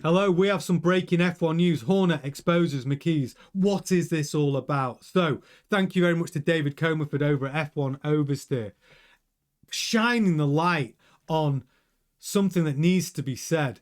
Hello, we have some breaking F1 news. Horner exposes Mekies. What is this all about? So, thank you very much to David Comerford over at F1 Oversteer, shining the light on something that needs to be said.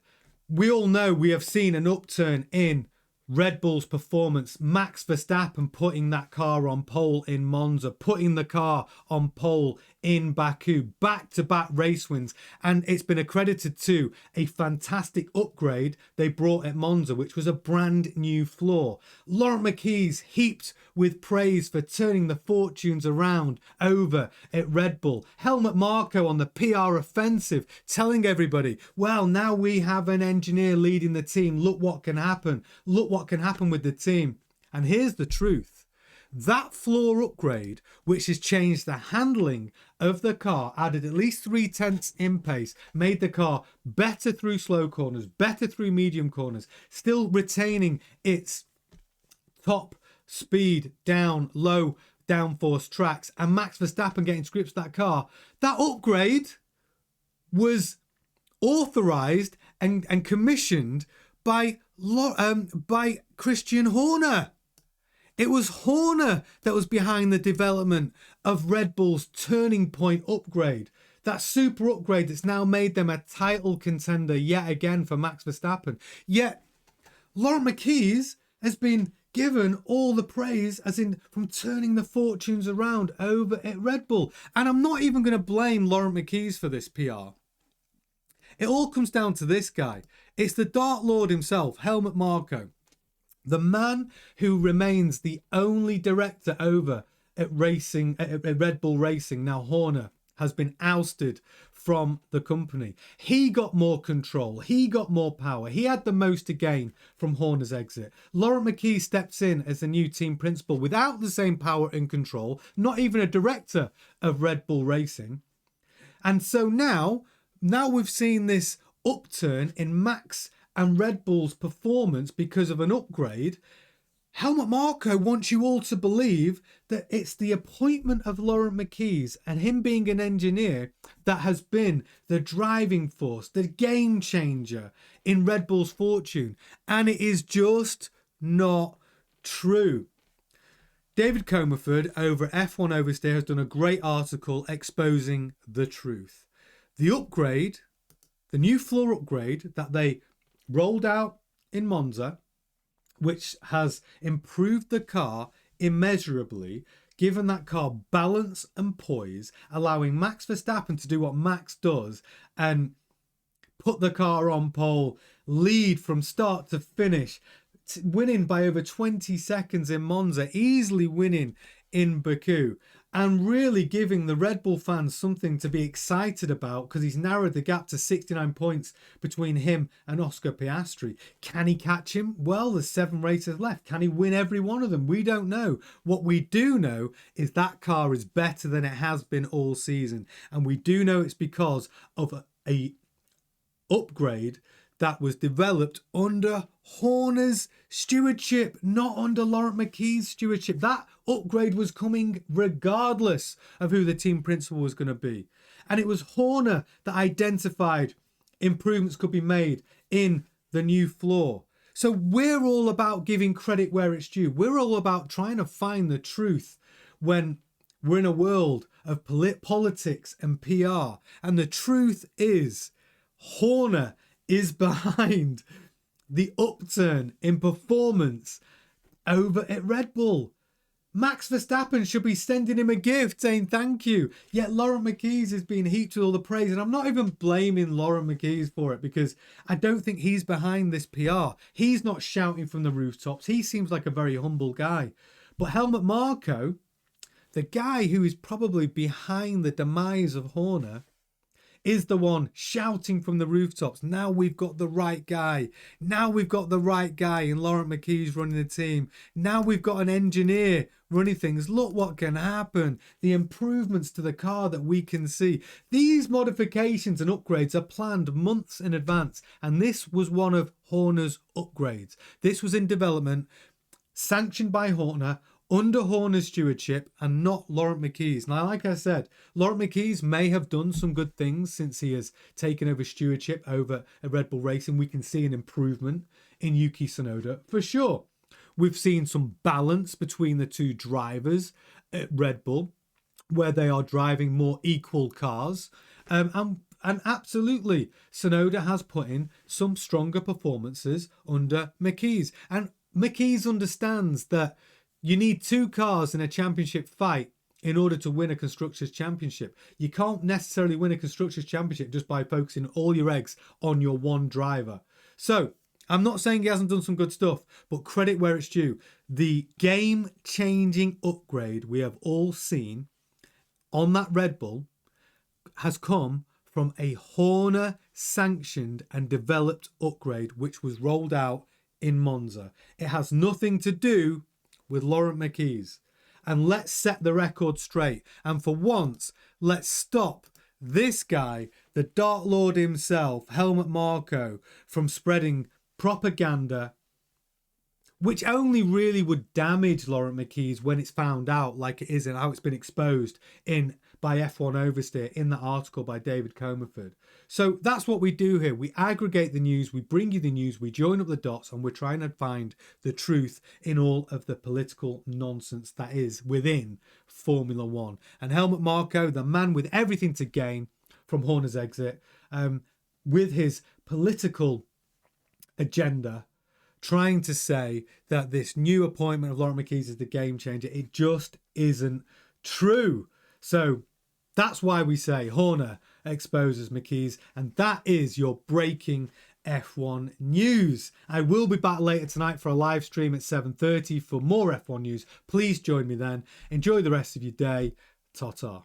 We all know we have seen an upturn in Red Bull's performance. Max Verstappen putting that car on pole in Monza, putting the car on pole in Baku, back-to-back race wins, and it's been accredited to a fantastic upgrade they brought at Monza, which was a brand new floor. Laurent Mekies heaped with praise for turning the fortunes around over at Red Bull. Helmut Marko on the PR offensive, telling everybody, well, now we have an engineer leading the team. Look what can happen. Look what can happen with the team. And here's the truth. That floor upgrade, which has changed the handling of the car, added at least 0.3 in pace, made the car better through slow corners, better through medium corners, still retaining its top speed down low downforce tracks, and Max Verstappen getting to grips with that car. That upgrade was authorized and commissioned by Christian Horner. It was Horner that was behind the development of Red Bull's turning point upgrade. That super upgrade that's now made them a title contender yet again for Max Verstappen. Yet, Laurent Mekies has been given all the praise as in from turning the fortunes around over at Red Bull. And I'm not even going to blame Laurent Mekies for this PR. It all comes down to this guy. It's the Dark Lord himself, Helmut Marko. The man who remains the only director over at Red Bull Racing, now Horner, has been ousted from the company. He got more control. He got more power. He had the most to gain from Horner's exit. Laurent Mekies steps in as the new team principal without the same power and control, not even a director of Red Bull Racing. And so now we've seen this upturn in Max and Red Bull's performance because of an upgrade. Helmut Marko wants you all to believe that it's the appointment of Laurent Mekies and him being an engineer that has been the driving force, the game changer in Red Bull's fortune. And it is just not true. David Comerford over at F1 Oversteer has done a great article exposing the truth. The upgrade, the new floor upgrade that they rolled out in Monza, which has improved the car immeasurably, given that car balance and poise, allowing Max Verstappen to do what Max does and put the car on pole, lead from start to finish, winning by over 20 seconds in Monza, easily winning in Baku, and really giving the Red Bull fans something to be excited about because he's narrowed the gap to 69 points between him and Oscar Piastri. Can he catch him? Well, there's 7 races left. Can he win every one of them? We don't know. What we do know is that car is better than it has been all season. And we do know it's because of a upgrade that was developed under Horner's stewardship, not under Laurent Mekies' stewardship. That upgrade was coming regardless of who the team principal was going to be. And it was Horner that identified improvements could be made in the new floor. So we're all about giving credit where it's due. We're all about trying to find the truth when we're in a world of politics and PR. And the truth is, Horner is behind the upturn in performance over at Red Bull. Max Verstappen should be sending him a gift saying thank you. Yet Laurent Mekies has been heaped with all the praise. And I'm not even blaming Laurent Mekies for it because I don't think he's behind this PR. He's not shouting from the rooftops. He seems like a very humble guy. But Helmut Marko, the guy who is probably behind the demise of Horner, is the one shouting from the rooftops. Now we've got the right guy. Now we've got the right guy in Laurent Mekies running the team. Now we've got an engineer running things. Look what can happen. The improvements to the car that we can see. These modifications and upgrades are planned months in advance. And this was one of Horner's upgrades. This was in development, sanctioned by Horner, under Horner's stewardship and not Laurent Mekies. Now, like I said, Laurent Mekies may have done some good things since he has taken over stewardship over at Red Bull Racing. We can see an improvement in Yuki Tsunoda for sure. We've seen some balance between the two drivers at Red Bull, where they are driving more equal cars. And absolutely, Tsunoda has put in some stronger performances under Mekies. And Mekies understands that you need two cars in a championship fight in order to win a Constructors' Championship. You can't necessarily win a Constructors' Championship just by focusing all your eggs on your one driver. So, I'm not saying he hasn't done some good stuff, but credit where it's due. The game-changing upgrade we have all seen on that Red Bull has come from a Horner-sanctioned and developed upgrade which was rolled out in Monza. It has nothing to do with Laurent Mekies. And let's set the record straight. And for once, let's stop this guy, the Dark Lord himself, Helmut Marko, from spreading propaganda which only really would damage Laurent Mekies when it's found out, like it is and how it's been exposed by F1 Oversteer in that article by David Comerford. So that's what we do here. We aggregate the news, we bring you the news, we join up the dots, and we're trying to find the truth in all of the political nonsense that is within Formula One. And Helmut Marko, the man with everything to gain from Horner's exit, with his political agenda, trying to say that this new appointment of Laurent Mekies is the game changer. It just isn't true. So that's why we say Horner exposes Mekies, and that is your breaking F1 news. I will be back later tonight for a live stream at 7:30 for more F1 news. Please join me then. Enjoy the rest of your day. Ta-ta.